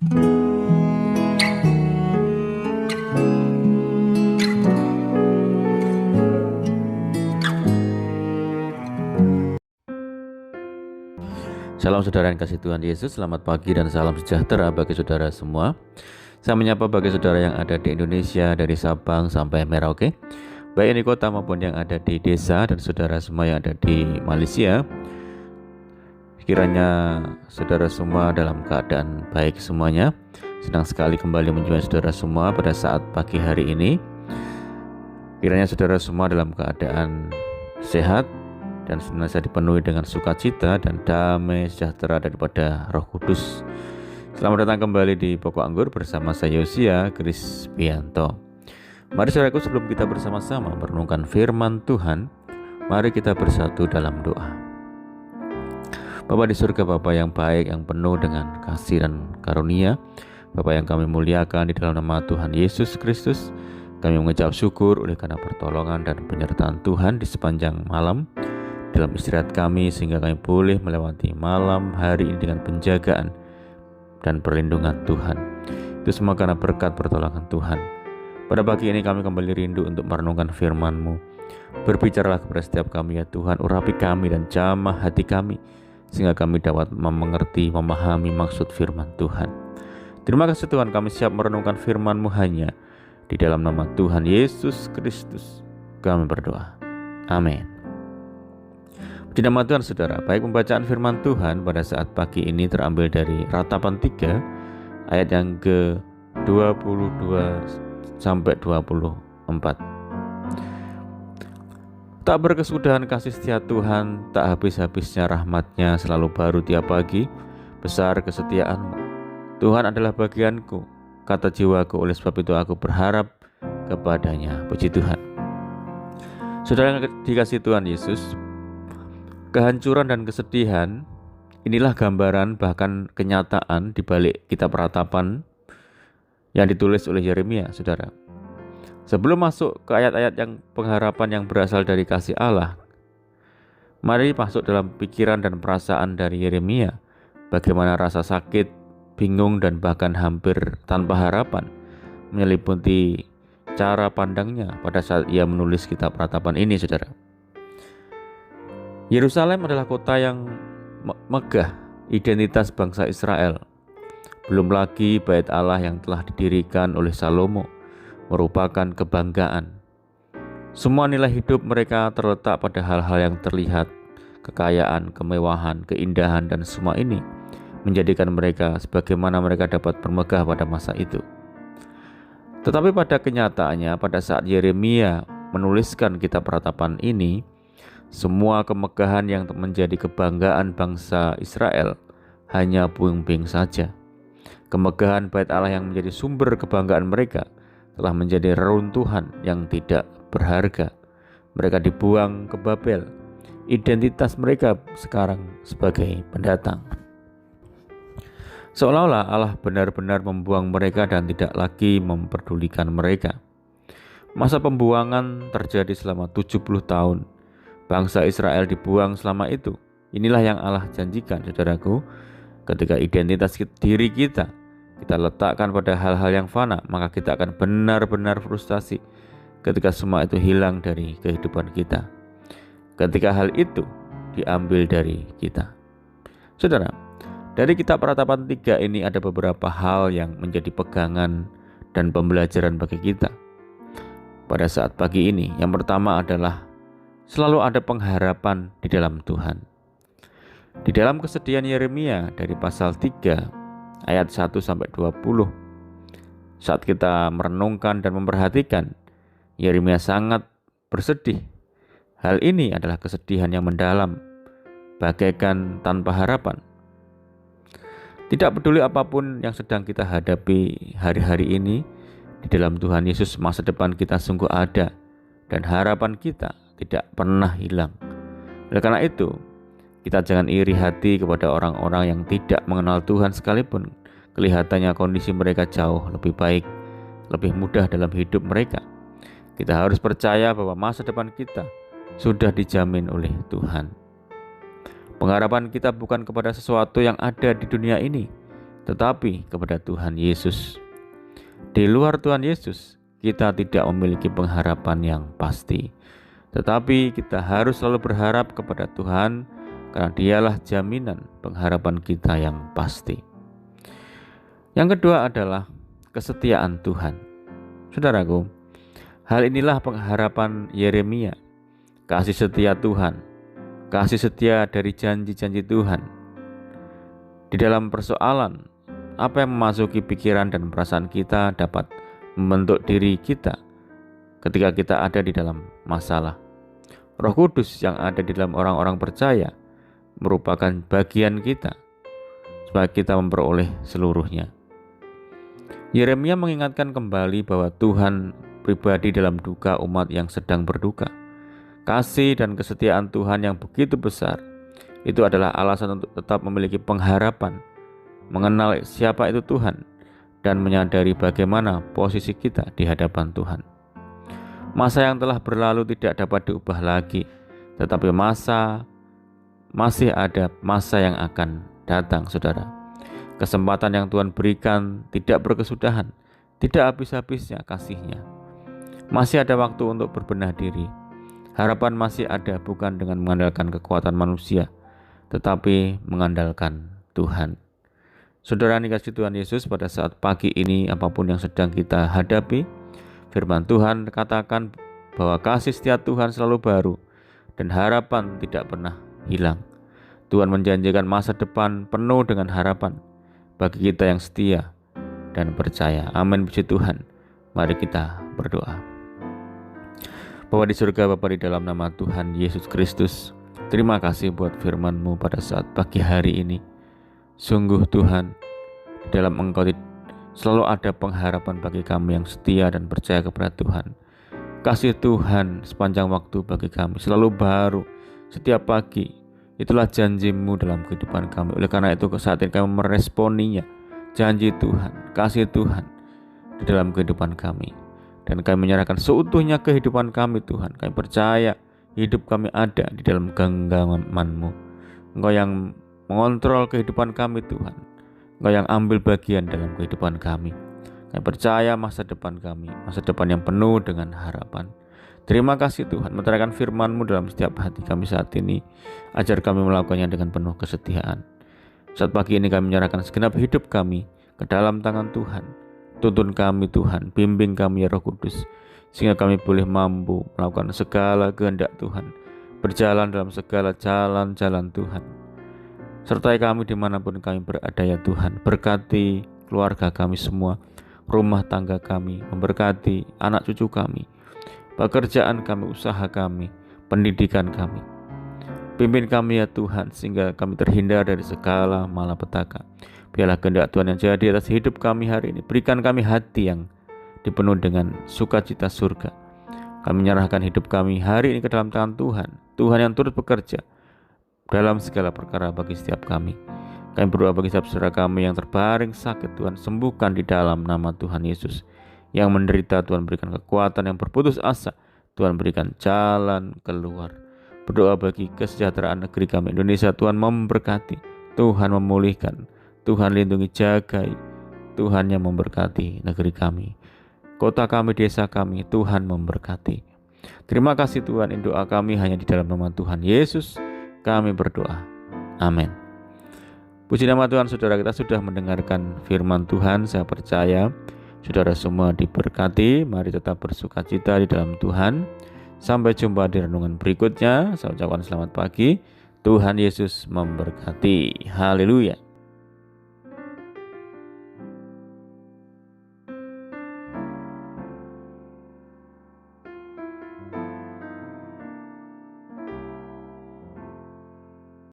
Salam saudara yang kasih Tuhan Yesus, selamat pagi dan salam sejahtera bagi saudara semua. Saya menyapa bagi saudara yang ada di Indonesia dari Sabang sampai Merauke, baik di kota maupun yang ada di desa, dan saudara semua yang ada di Malaysia. Kiranya saudara semua dalam keadaan baik semuanya. Senang sekali kembali menjumpai saudara semua pada saat pagi hari ini. Kiranya saudara semua dalam keadaan sehat dan senantiasa dipenuhi dengan sukacita dan damai sejahtera daripada Roh Kudus. Selamat datang kembali di Pokok Anggur bersama saya Yosia Krispianto. Mari saudaraku, sebelum kita bersama-sama merenungkan firman Tuhan, mari kita bersatu dalam doa. Bapa di surga, Bapa yang baik, yang penuh dengan kasih dan karunia, Bapa yang kami muliakan, di dalam nama Tuhan Yesus Kristus, kami mengucap syukur oleh karena pertolongan dan penyertaan Tuhan di sepanjang malam dalam istirahat kami, sehingga kami boleh melewati malam hari ini dengan penjagaan dan perlindungan Tuhan. Itu semua karena berkat pertolongan Tuhan. Pada pagi ini kami kembali rindu untuk merenungkan firman-Mu. Berbicaralah kepada setiap kami ya Tuhan, urapi kami dan jamah hati kami, sehingga kami dapat mengerti, memahami maksud firman Tuhan. Terima kasih Tuhan, kami siap merenungkan firman-Mu hanya di dalam nama Tuhan Yesus Kristus kami berdoa. Amin. Di nama Tuhan saudara, baik pembacaan firman Tuhan pada saat pagi ini terambil dari Ratapan 3 ayat yang ke-22 sampai 24. Tak berkesudahan kasih setia Tuhan, tak habis-habisnya rahmat-Nya selalu baru tiap pagi, besar kesetiaan-Mu. Tuhan adalah bagianku, kata jiwaku, oleh sebab itu aku berharap kepada-Nya. Puji Tuhan. Saudara yang dikasihi Tuhan Yesus, kehancuran dan kesedihan inilah gambaran bahkan kenyataan di balik kitab Ratapan yang ditulis oleh Yeremia, saudara. Sebelum masuk ke ayat-ayat yang pengharapan yang berasal dari kasih Allah, mari masuk dalam pikiran dan perasaan dari Yeremia, bagaimana rasa sakit, bingung, dan bahkan hampir tanpa harapan menyelimuti cara pandangnya pada saat ia menulis kitab Ratapan ini, saudara. Yerusalem adalah kota yang megah, identitas bangsa Israel. Belum lagi bait Allah yang telah didirikan oleh Salomo merupakan kebanggaan. Semua nilai hidup mereka terletak pada hal-hal yang terlihat, kekayaan, kemewahan, keindahan, dan semua ini menjadikan mereka sebagaimana mereka dapat bermegah pada masa itu. Tetapi pada kenyataannya, pada saat Yeremia menuliskan kitab Ratapan ini, semua kemegahan yang menjadi kebanggaan bangsa Israel hanya puing-puing saja. Kemegahan bait Allah yang menjadi sumber kebanggaan mereka telah menjadi reruntuhan yang tidak berharga. Mereka dibuang ke Babel. Identitas mereka sekarang sebagai pendatang. Seolah-olah Allah benar-benar membuang mereka dan tidak lagi memperdulikan mereka. Masa pembuangan terjadi selama 70 tahun. Bangsa Israel dibuang selama itu. Inilah yang Allah janjikan, saudaraku. Ketika identitas diri kita letakkan pada hal-hal yang fana, maka kita akan benar-benar frustasi ketika semua itu hilang dari kehidupan kita, ketika hal itu diambil dari kita. Saudara, dari kitab Ratapan 3 ini ada beberapa hal yang menjadi pegangan dan pembelajaran bagi kita pada saat pagi ini. Yang pertama adalah selalu ada pengharapan di dalam Tuhan. Di dalam kesedihan Yeremia dari pasal 3 ayat 1-20, saat kita merenungkan dan memperhatikan, Yeremia sangat bersedih. Hal ini adalah kesedihan yang mendalam, bagaikan tanpa harapan. Tidak peduli apapun yang sedang kita hadapi hari-hari ini, di dalam Tuhan Yesus masa depan kita sungguh ada, dan harapan kita tidak pernah hilang. Oleh karena itu, kita jangan iri hati kepada orang-orang yang tidak mengenal Tuhan sekalipun kelihatannya kondisi mereka jauh lebih baik, lebih mudah dalam hidup mereka. Kita harus percaya bahwa masa depan kita sudah dijamin oleh Tuhan. Pengharapan kita bukan kepada sesuatu yang ada di dunia ini. tetapi kepada Tuhan Yesus. Di luar Tuhan Yesus, kita tidak memiliki pengharapan yang pasti, tetapi kita harus selalu berharap kepada Tuhan, karena Dialah jaminan pengharapan kita yang pasti. Yang kedua adalah kesetiaan Tuhan. Saudaraku, hal inilah pengharapan Yeremia, kasih setia Tuhan, kasih setia dari janji-janji Tuhan. Di dalam persoalan, apa yang memasuki pikiran dan perasaan kita dapat membentuk diri kita ketika kita ada di dalam masalah. Roh Kudus yang ada di dalam orang-orang percaya merupakan bagian kita supaya kita memperoleh seluruhnya. Yeremia mengingatkan kembali bahwa Tuhan pribadi dalam duka umat yang sedang berduka. Kasih dan kesetiaan Tuhan yang begitu besar, itu adalah alasan untuk tetap memiliki pengharapan, mengenal siapa itu Tuhan, dan menyadari bagaimana posisi kita di hadapan Tuhan. Masa yang telah berlalu tidak dapat diubah lagi, tetapi masih ada masa yang akan datang, saudara. Kesempatan yang Tuhan berikan tidak berkesudahan, tidak habis-habisnya kasih-Nya. Masih ada waktu untuk berbenah diri. Harapan masih ada, bukan dengan mengandalkan kekuatan manusia, tetapi mengandalkan Tuhan. Saudara dikasihi Tuhan Yesus, pada saat pagi ini apapun yang sedang kita hadapi, firman Tuhan katakan bahwa kasih setia Tuhan selalu baru dan harapan tidak pernah hilang. Tuhan menjanjikan masa depan penuh dengan harapan bagi kita yang setia dan percaya. Amin, puji Tuhan. Mari kita berdoa. Bapa di surga, Bapa di dalam nama Tuhan Yesus Kristus, terima kasih buat firman-Mu pada saat pagi hari ini. Sungguh Tuhan, di dalam Engkau selalu ada pengharapan bagi kami yang setia dan percaya kepada Tuhan. Kasih Tuhan sepanjang waktu bagi kami selalu baru setiap pagi. Itulah janji-Mu dalam kehidupan kami. Oleh karena itu saat ini kami meresponinya, janji Tuhan, kasih Tuhan di dalam kehidupan kami. Dan kami menyerahkan seutuhnya kehidupan kami Tuhan. Kami percaya hidup kami ada di dalam genggaman-Mu. Engkau yang mengontrol kehidupan kami Tuhan. Engkau yang ambil bagian dalam kehidupan kami. Kami percaya masa depan kami, masa depan yang penuh dengan harapan. Terima kasih Tuhan, menerangkan firman-Mu dalam setiap hati kami saat ini. Ajar kami melakukannya dengan penuh kesetiaan. Saat pagi ini kami menyerahkan segenap hidup kami ke dalam tangan Tuhan. Tuntun kami Tuhan, bimbing kami ya Roh Kudus, sehingga kami boleh mampu melakukan segala kehendak Tuhan, berjalan dalam segala jalan-jalan Tuhan. Sertai kami dimanapun kami berada ya Tuhan. Berkati keluarga kami semua, rumah tangga kami, memberkati anak cucu kami, pekerjaan kami, usaha kami, pendidikan kami. Pimpin kami ya Tuhan, sehingga kami terhindar dari segala malapetaka. Biarlah kehendak Tuhan yang jadi atas hidup kami hari ini. Berikan kami hati yang dipenuhi dengan sukacita surga. Kami menyerahkan hidup kami hari ini ke dalam tangan Tuhan. Tuhan yang turut bekerja dalam segala perkara bagi setiap kami. Kami berdoa bagi setiap saudara kami yang terbaring sakit, Tuhan sembuhkan di dalam nama Tuhan Yesus. Yang menderita, Tuhan berikan kekuatan, yang berputus asa, Tuhan berikan jalan keluar. Berdoa bagi kesejahteraan negeri kami Indonesia, Tuhan memberkati, Tuhan memulihkan, Tuhan lindungi, jagai, Tuhan yang memberkati negeri kami, kota kami, desa kami, Tuhan memberkati. Terima kasih Tuhan, doa kami hanya di dalam nama Tuhan Yesus kami berdoa. Amin. Puji nama Tuhan, saudara, kita sudah mendengarkan firman Tuhan. Saya percaya saudara semua diberkati. Mari tetap bersukacita di dalam Tuhan. Sampai jumpa di renungan berikutnya. Saya ucapkan selamat pagi. Tuhan Yesus memberkati. Haleluya.